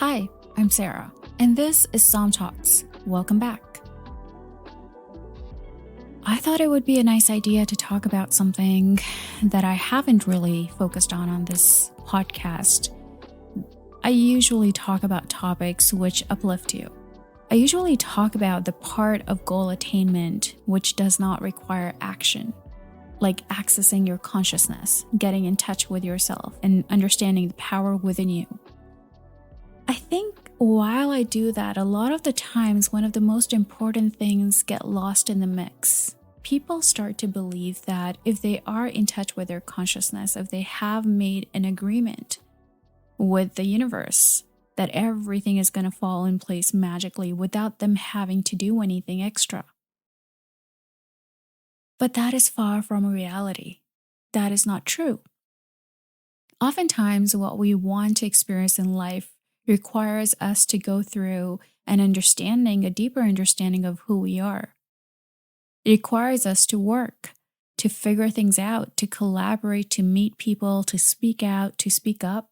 Hi, I'm Sarah, and this is Psalm Talks. Welcome back. I thought it would be a nice idea to talk about something that I haven't really focused on this podcast. I usually talk about topics which uplift you. I usually talk about the part of goal attainment which does not require action, like accessing your consciousness, getting in touch with yourself, and understanding the power within you. I think while I do that, a lot of the times one of the most important things get lost in the mix. People start to believe that if they are in touch with their consciousness, if they have made an agreement with the universe, that everything is going to fall in place magically without them having to do anything extra. But that is far from reality. That is not true. Oftentimes, what we want to experience in life requires us to go through a deeper understanding of who we are. It requires us to work, to figure things out, to collaborate, to meet people, to speak out, to speak up.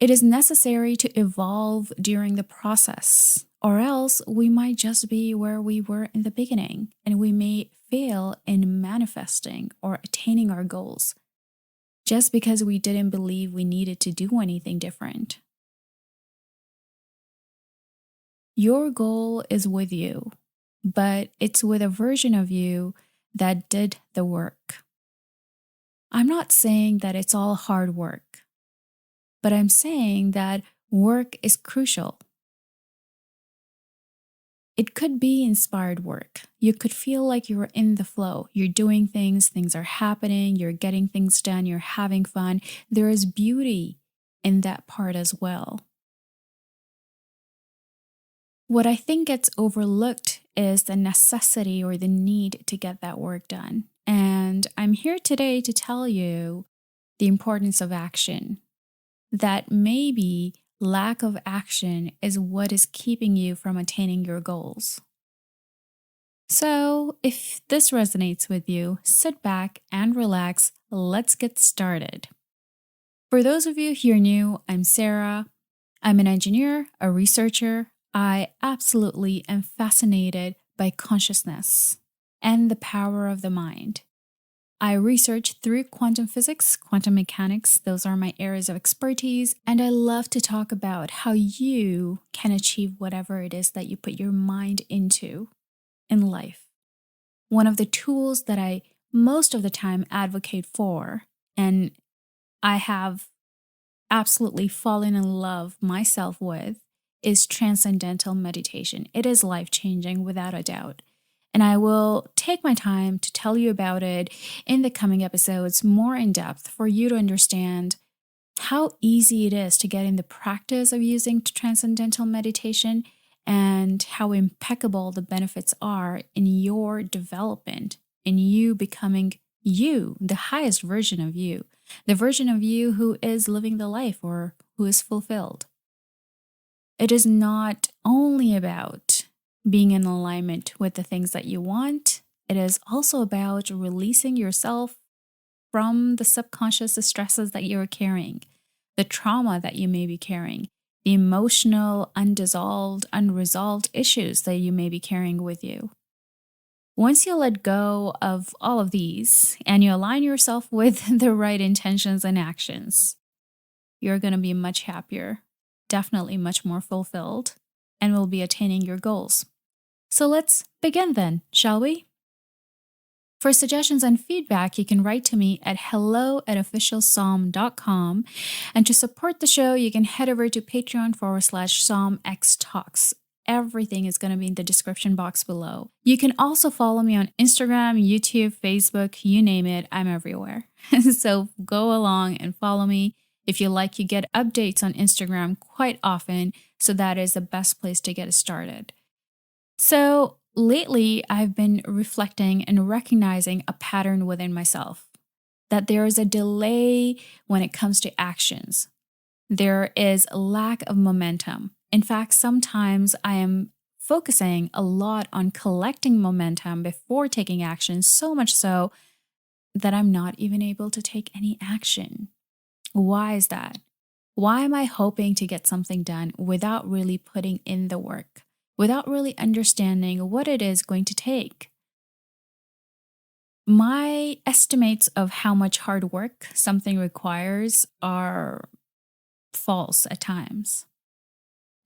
It is necessary to evolve during the process, or else we might just be where we were in the beginning, and we may fail in manifesting or attaining our goals, just because we didn't believe we needed to do anything different. Your goal is with you, but it's with a version of you that did the work. I'm not saying that it's all hard work, but I'm saying that work is crucial. It could be inspired work. You could feel like you're in the flow. You're doing things are happening, you're getting things done, you're having fun. There is beauty in that part as well. What I think gets overlooked is the necessity or the need to get that work done. And I'm here today to tell you the importance of action. That maybe lack of action is what is keeping you from attaining your goals. So, if this resonates with you, sit back and relax. Let's get started. For those of you who are new, I'm Sarah. I'm an engineer, a researcher. I absolutely am fascinated by consciousness and the power of the mind. I research through quantum physics, quantum mechanics. Those are my areas of expertise. And I love to talk about how you can achieve whatever it is that you put your mind into in life. One of the tools that I most of the time advocate for, and I have absolutely fallen in love myself with, is transcendental meditation. It is life-changing without a doubt. And I will take my time to tell you about it in the coming episodes more in depth for you to understand how easy it is to get in the practice of using transcendental meditation and how impeccable the benefits are in your development, in you becoming you, the highest version of you, the version of you who is living the life or who is fulfilled. It is not only about being in alignment with the things that you want. It is also about releasing yourself from the subconscious stresses that you're carrying, the trauma that you may be carrying, the emotional, unresolved issues that you may be carrying with you. Once you let go of all of these and you align yourself with the right intentions and actions, you're going to be much happier, definitely much more fulfilled, and will be attaining your goals. So let's begin then, shall we? For suggestions and feedback, you can write to me at hello@officialpsalm.com. And to support the show, you can head over to patreon.com/PsalmXTalks. Everything is going to be in the description box below. You can also follow me on Instagram, YouTube, Facebook, you name it, I'm everywhere. So go along and follow me. If you like, you get updates on Instagram quite often, so that is the best place to get started. So lately, I've been reflecting and recognizing a pattern within myself, that there is a delay when it comes to actions. There is a lack of momentum. In fact, sometimes I am focusing a lot on collecting momentum before taking action, so much so that I'm not even able to take any action. Why is that? Why am I hoping to get something done without really putting in the work, without really understanding what it is going to take? My estimates of how much hard work something requires are false at times.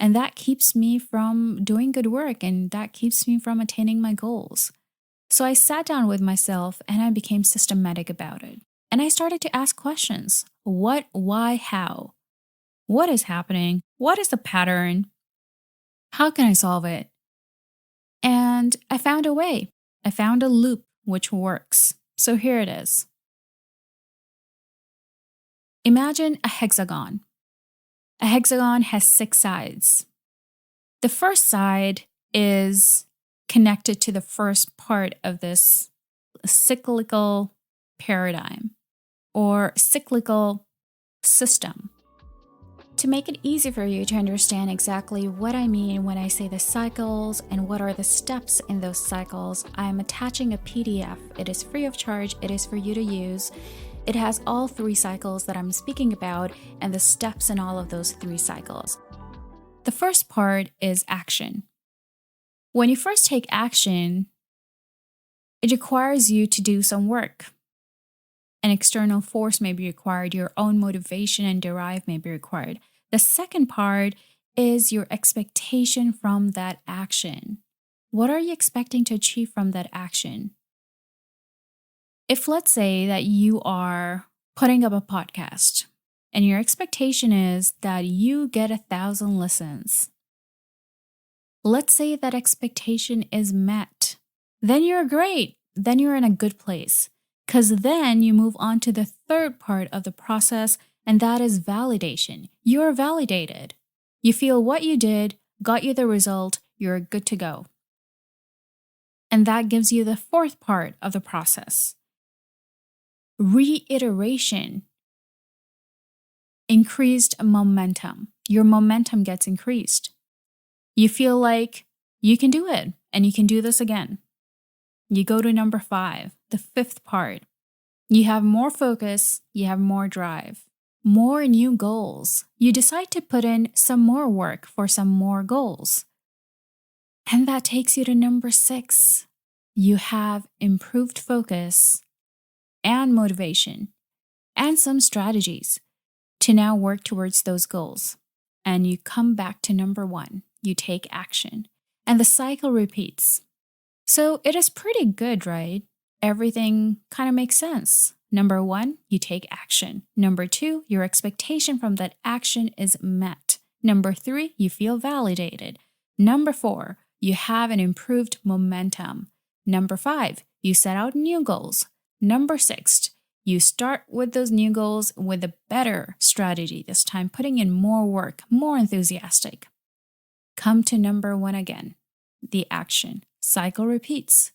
And that keeps me from doing good work, and that keeps me from attaining my goals. So I sat down with myself and I became systematic about it. And I started to ask questions. What, why, how? What is happening? What is the pattern? How can I solve it? And I found a way. I found a loop which works. So here it is. Imagine a hexagon. A hexagon has 6 sides. The first side is connected to the first part of this cyclical paradigm or cyclical system. To make it easy for you to understand exactly what I mean when I say the cycles and what are the steps in those cycles, I'm attaching a PDF. It is free of charge. It is for you to use. It has all 3 cycles that I'm speaking about and the steps in all of those 3 cycles. The first part is action. When you first take action, it requires you to do some work. An external force may be required, your own motivation and drive may be required. The second part is your expectation from that action. What are you expecting to achieve from that action? If let's say that you are putting up a podcast and your expectation is that you get 1,000 listens, let's say that expectation is met, then you're great. Then you're in a good place. Because then you move on to the third part of the process, and that is validation. You're validated. You feel what you did, got you the result, you're good to go. And that gives you the fourth part of the process. Reiteration. Increased momentum. Your momentum gets increased. You feel like you can do it, and you can do this again. You go to number 5, the fifth part. You have more focus, you have more drive, more new goals. You decide to put in some more work for some more goals. And that takes you to number 6. You have improved focus and motivation and some strategies to now work towards those goals. And you come back to number 1. You take action. And the cycle repeats. So it is pretty good, right? Everything kind of makes sense. Number 1, you take action. Number 2, your expectation from that action is met. Number 3, you feel validated. Number 4, you have an improved momentum. Number 5, you set out new goals. Number 6, you start with those new goals with a better strategy this time, putting in more work, more enthusiastic. Come to number 1 again, the action. Cycle repeats.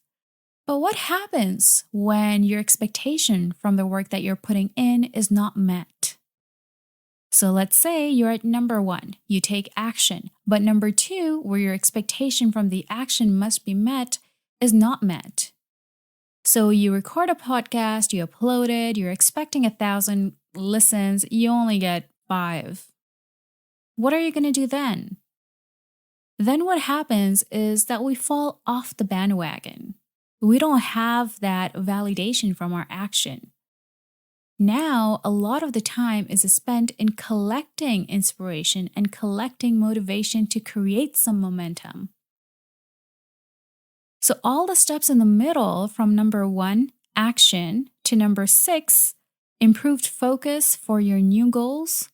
But what happens when your expectation from the work that you're putting in is not met? So let's say you're at number 1, you take action, but number 2, where your expectation from the action must be met, is not met. So you record a podcast, you upload it, you're expecting 1,000 listens, you only get 5. What are you going to do then? Then what happens is that we fall off the bandwagon. We don't have that validation from our action. Now, a lot of the time is spent in collecting inspiration and collecting motivation to create some momentum. So all the steps in the middle from number 1, action, to number 6, improved focus for your new goals,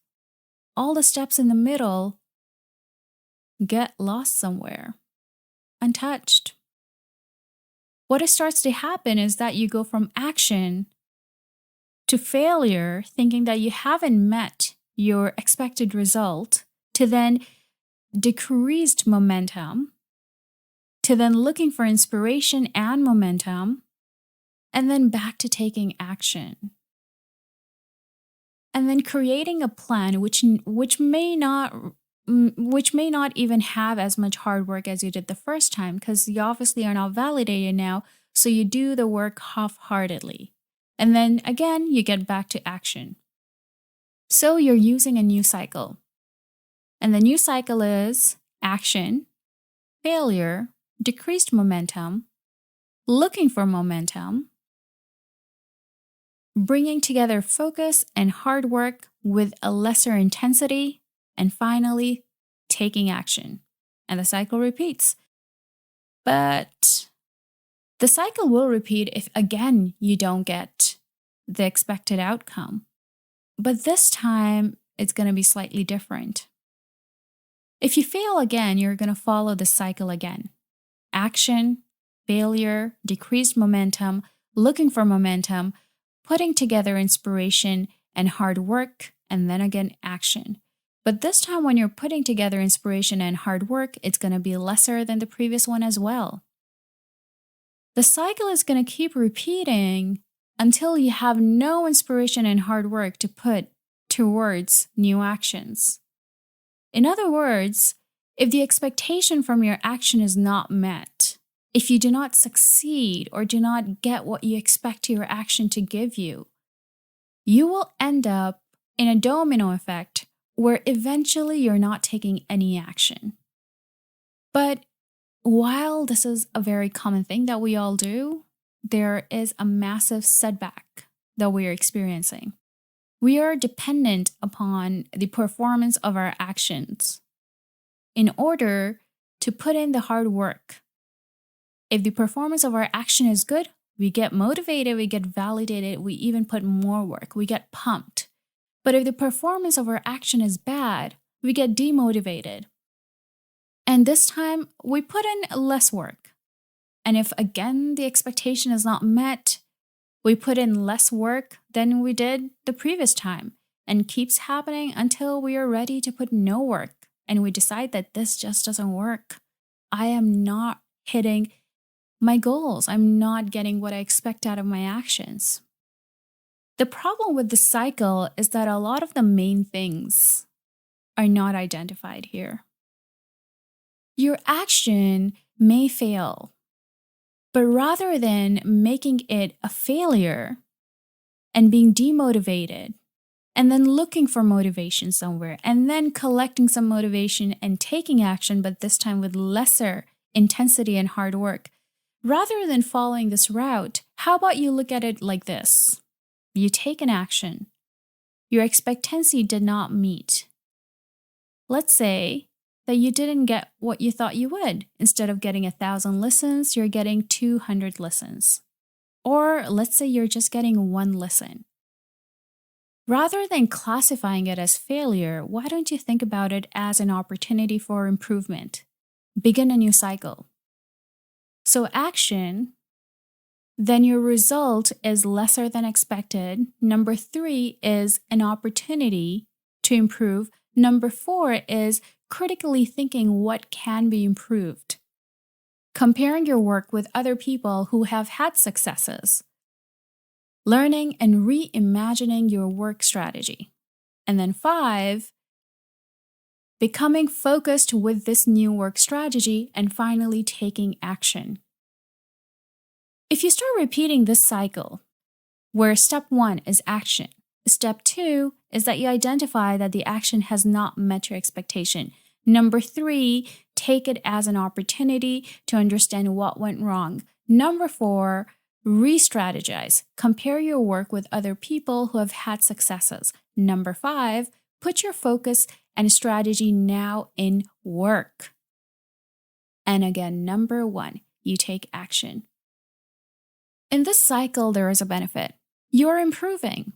all the steps in the middle get lost somewhere, untouched. What starts to happen is that you go from action to failure, thinking that you haven't met your expected result, to then decreased momentum, to then looking for inspiration and momentum, and then back to taking action. And then creating a plan which may not even have as much hard work as you did the first time, because you obviously are not validated now, so you do the work half-heartedly. And then again, you get back to action. So you're using a new cycle. And the new cycle is action, failure, decreased momentum, looking for momentum, bringing together focus and hard work with a lesser intensity, and finally, taking action. And the cycle repeats. But the cycle will repeat if, again, you don't get the expected outcome. But this time, it's going to be slightly different. If you fail again, you're going to follow the cycle again. Action, failure, decreased momentum, looking for momentum, putting together inspiration and hard work, and then again, action. But this time when you're putting together inspiration and hard work, it's going to be lesser than the previous one as well. The cycle is going to keep repeating until you have no inspiration and hard work to put towards new actions. In other words, if the expectation from your action is not met, if you do not succeed or do not get what you expect your action to give you, you will end up in a domino effect where eventually you're not taking any action. But while this is a very common thing that we all do, there is a massive setback that we are experiencing. We are dependent upon the performance of our actions in order to put in the hard work. If the performance of our action is good, we get motivated, we get validated, we even put more work, we get pumped. But if the performance of our action is bad, we get demotivated. And this time, we put in less work. And if again the expectation is not met, we put in less work than we did the previous time, and keeps happening until we are ready to put no work and we decide that this just doesn't work. I am not hitting my goals. I'm not getting what I expect out of my actions. The problem with the cycle is that a lot of the main things are not identified here. Your action may fail, but rather than making it a failure and being demotivated, and then looking for motivation somewhere, and then collecting some motivation and taking action, but this time with lesser intensity and hard work, rather than following this route, how about you look at it like this? You take an action. Your expectancy did not meet. Let's say that you didn't get what you thought you would. Instead of getting 1,000 listens, you're getting 200 listens. Or let's say you're just getting 1 listen. Rather than classifying it as failure, why don't you think about it as an opportunity for improvement? Begin a new cycle. So action, then your result is lesser than expected. Number 3 is an opportunity to improve. Number 4 is critically thinking what can be improved. Comparing your work with other people who have had successes. Learning and reimagining your work strategy. And then 5, becoming focused with this new work strategy, and finally taking action. If you start repeating this cycle, where step 1 is action, step 2 is that you identify that the action has not met your expectation. Number 3, take it as an opportunity to understand what went wrong. Number 4, re-strategize. Compare your work with other people who have had successes. Number 5, put your focus and strategy now in work. And again, number 1, you take action. In this cycle, there is a benefit. You're improving.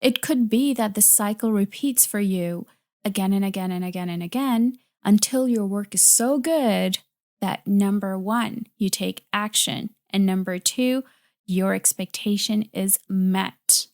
It could be that the cycle repeats for you again and again and again and again until your work is so good that number 1, you take action, and number 2, your expectation is met.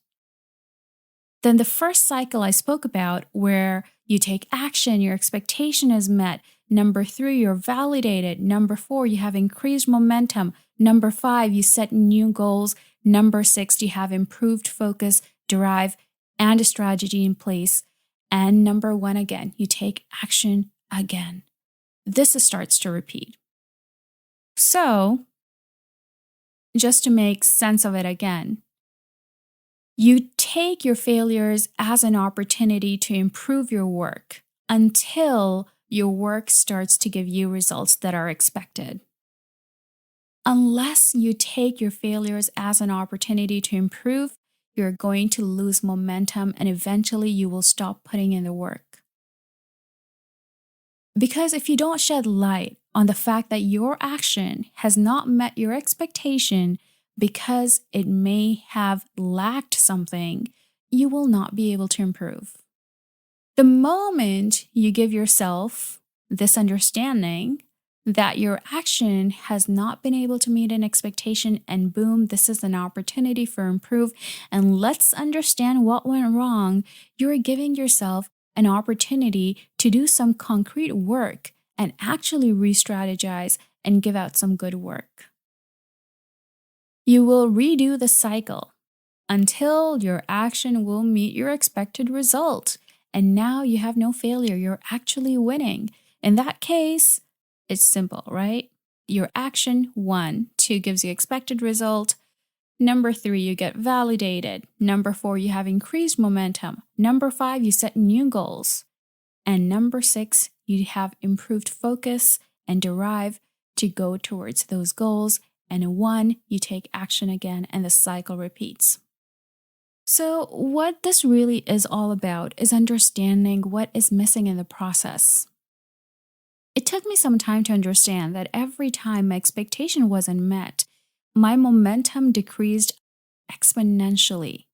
Then the first cycle I spoke about, where you take action, your expectation is met. Number 3, you're validated. Number 4, you have increased momentum. Number 5, you set new goals. Number 6, you have improved focus, drive, and a strategy in place. And number 1, again, you take action again. This starts to repeat. So, just to make sense of it again, You take your failures as an opportunity to improve your work until your work starts to give you results that are expected. Unless you take your failures as an opportunity to improve, you're going to lose momentum and eventually you will stop putting in the work. Because if you don't shed light on the fact that your action has not met your expectation because it may have lacked something, you will not be able to improve. The moment you give yourself this understanding that your action has not been able to meet an expectation, and boom, this is an opportunity for improve, and let's understand what went wrong, you're giving yourself an opportunity to do some concrete work and actually re-strategize and give out some good work. You will redo the cycle until your action will meet your expected result. And now you have no failure. You're actually winning. In that case, it's simple, right? Your action 1, 2 gives you expected result. Number 3, you get validated. Number 4, you have increased momentum. Number 5, you set new goals. And number 6, you have improved focus and drive to go towards those goals. And 1, you take action again and the cycle repeats. So what this really is all about is understanding what is missing in the process. It took me some time to understand that every time my expectation wasn't met, my momentum decreased exponentially.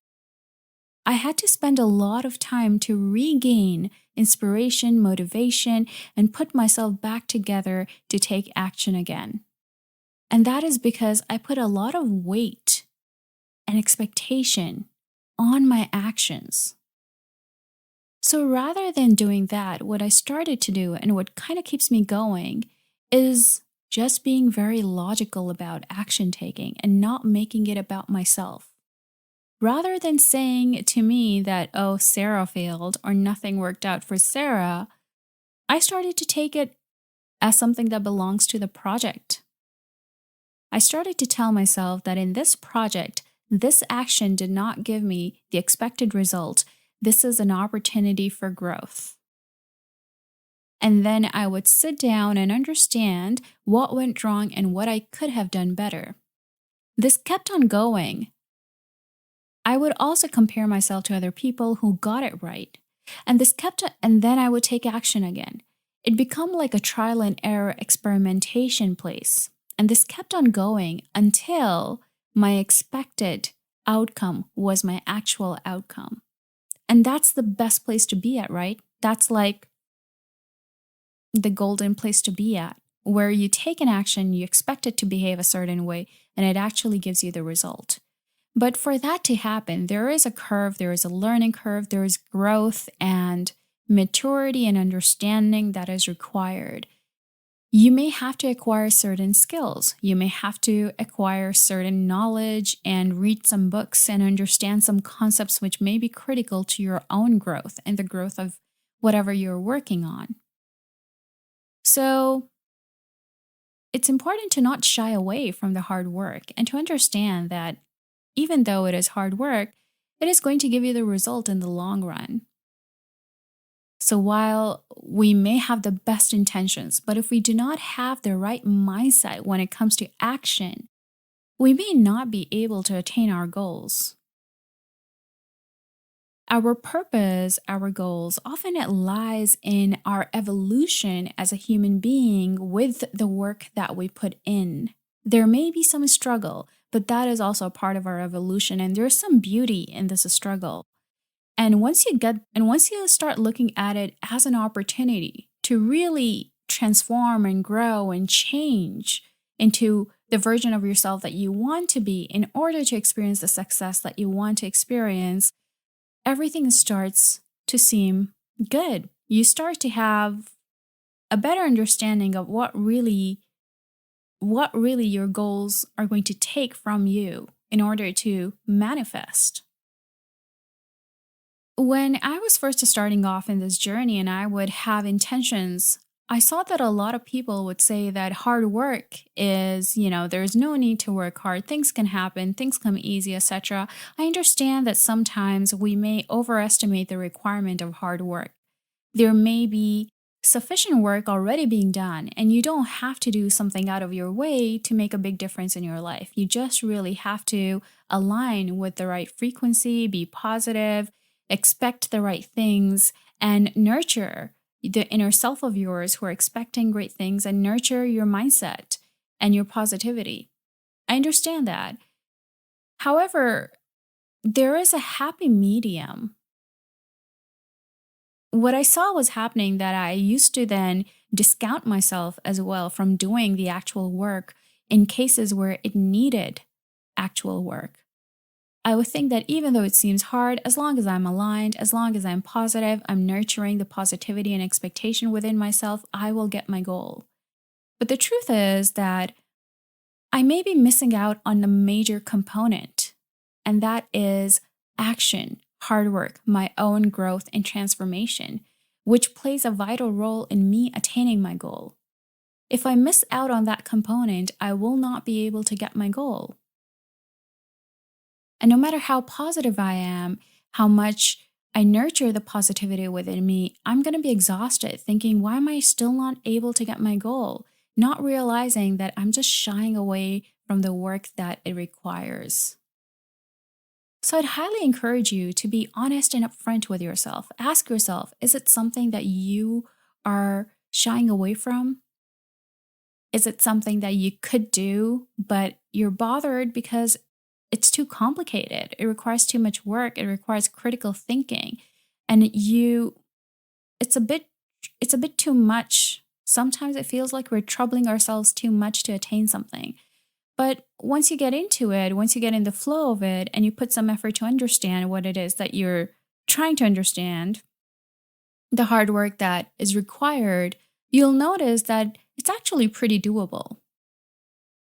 I had to spend a lot of time to regain inspiration, motivation, and put myself back together to take action again. And that is because I put a lot of weight and expectation on my actions. So rather than doing that, what I started to do and what kind of keeps me going is just being very logical about action taking and not making it about myself. Rather than saying to me that, oh, Sarah failed or nothing worked out for Sarah, I started to take it as something that belongs to the project. I started to tell myself that in this project, this action did not give me the expected result. This is an opportunity for growth. And then I would sit down and understand what went wrong and what I could have done better. This kept on going. I would also compare myself to other people who got it right. And then I would take action again. It became like a trial and error experimentation place. And this kept on going until my expected outcome was my actual outcome. And that's the best place to be at, right? That's like the golden place to be at, where you take an action, you expect it to behave a certain way, and it actually gives you the result. But for that to happen, there is a curve, there is a learning curve, there is growth and maturity and understanding that is required. You may have to acquire certain skills. You may have to acquire certain knowledge and read some books and understand some concepts which may be critical to your own growth and the growth of whatever you're working on. So it's important to not shy away from the hard work and to understand that even though it is hard work, it is going to give you the result in the long run. So while we may have the best intentions, but if we do not have the right mindset when it comes to action, we may not be able to attain our goals. Our purpose, our goals, often it lies in our evolution as a human being with the work that we put in. There may be some struggle, but that is also a part of our evolution, and there's some beauty in this struggle. And once you start looking at it as an opportunity to really transform and grow and change into the version of yourself that you want to be in order to experience the success that you want to experience, everything starts to seem good. You start to have a better understanding of what really your goals are going to take from you in order to manifest. When I was first starting off in this journey and I would have intentions I saw that a lot of people would say that hard work is, there's no need to work hard. Things can happen, things come easy, etc. I understand that sometimes we may overestimate the requirement of hard work. There may be sufficient work already being done, and you don't have to do something out of your way to make a big difference in your life. You just really have to align with the right frequency, be positive, expect the right things, and nurture the inner self of yours who are expecting great things, and nurture your mindset and your positivity. I understand that. However, there is a happy medium. What I saw was happening that I used to then discount myself as well from doing the actual work in cases where it needed actual work. I would think that even though it seems hard, as long as I'm aligned, as long as I'm positive, I'm nurturing the positivity and expectation within myself, I will get my goal. But the truth is that I may be missing out on the major component, and that is action, hard work, my own growth and transformation, which plays a vital role in me attaining my goal. If I miss out on that component, I will not be able to get my goal. And no matter how positive I am, how much I nurture the positivity within me, I'm going to be exhausted thinking, why am I still not able to get my goal? Not realizing that I'm just shying away from the work that it requires. So I'd highly encourage you to be honest and upfront with yourself. Ask yourself, is it something that you are shying away from? Is it something that you could do, but you're bothered because it's too complicated? It requires too much work. It requires critical thinking. And it's a bit too much. Sometimes it feels like we're troubling ourselves too much to attain something. But once you get into it, once you get in the flow of it, and you put some effort to understand what it is that you're trying to understand, the hard work that is required, you'll notice that it's actually pretty doable.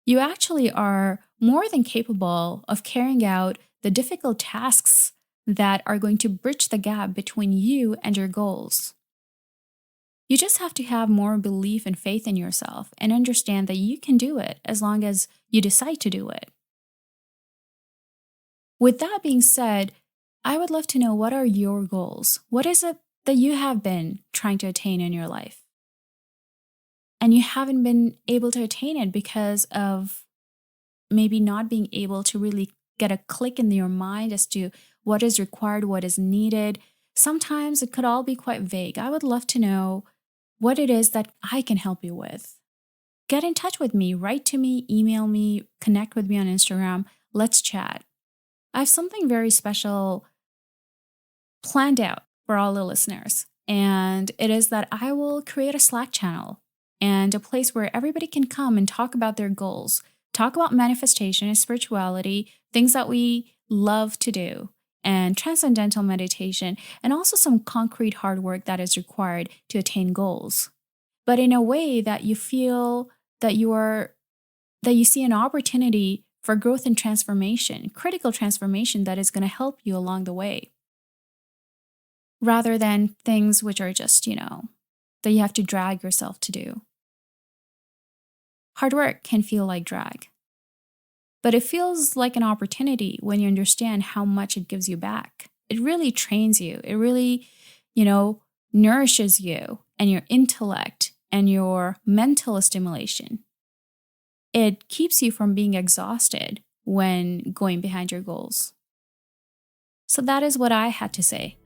You actually are more than capable of carrying out the difficult tasks that are going to bridge the gap between you and your goals. You just have to have more belief and faith in yourself and understand that you can do it as long as you decide to do it. With that being said, I would love to know, what are your goals? What is it that you have been trying to attain in your life? And you haven't been able to attain it because of maybe not being able to really get a click in your mind as to what is required, what is needed. Sometimes it could all be quite vague. I would love to know what it is that I can help you with. Get in touch with me, write to me, email me, connect with me on Instagram. Let's chat. I have something very special planned out for all the listeners, and it is that I will create a Slack channel and a place where everybody can come and talk about their goals, talk about manifestation and spirituality, things that we love to do, and transcendental meditation, and also some concrete hard work that is required to attain goals. But in a way that you feel that you see an opportunity for growth and transformation, critical transformation that is going to help you along the way. Rather than things which are just, that you have to drag yourself to do. Hard work can feel like drag, but it feels like an opportunity when you understand how much it gives you back. It really trains you. It really, nourishes you and your intellect and your mental stimulation. It keeps you from being exhausted when going behind your goals. So that is what I had to say.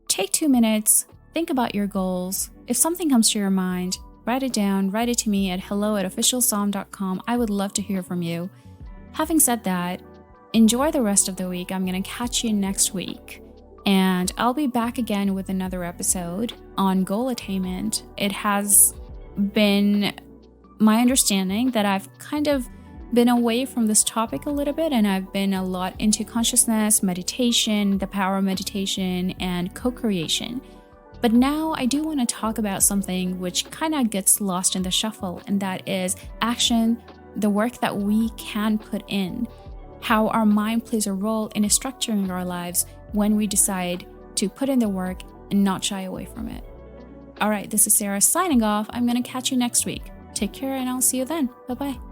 Take 2 minutes, think about your goals. If something comes to your mind, write it down, write it to me at hello@officialpsalm.com. I would love to hear from you. Having said that, enjoy the rest of the week. I'm going to catch you next week. And I'll be back again with another episode on goal attainment. It has been my understanding that I've kind of been away from this topic a little bit, and I've been a lot into consciousness, meditation, the power of meditation, and co-creation. But now I do want to talk about something which kind of gets lost in the shuffle, and that is action, the work that we can put in, how our mind plays a role in structuring our lives when we decide to put in the work and not shy away from it. All right, this is Sarah signing off. I'm going to catch you next week. Take care and I'll see you then. Bye-bye.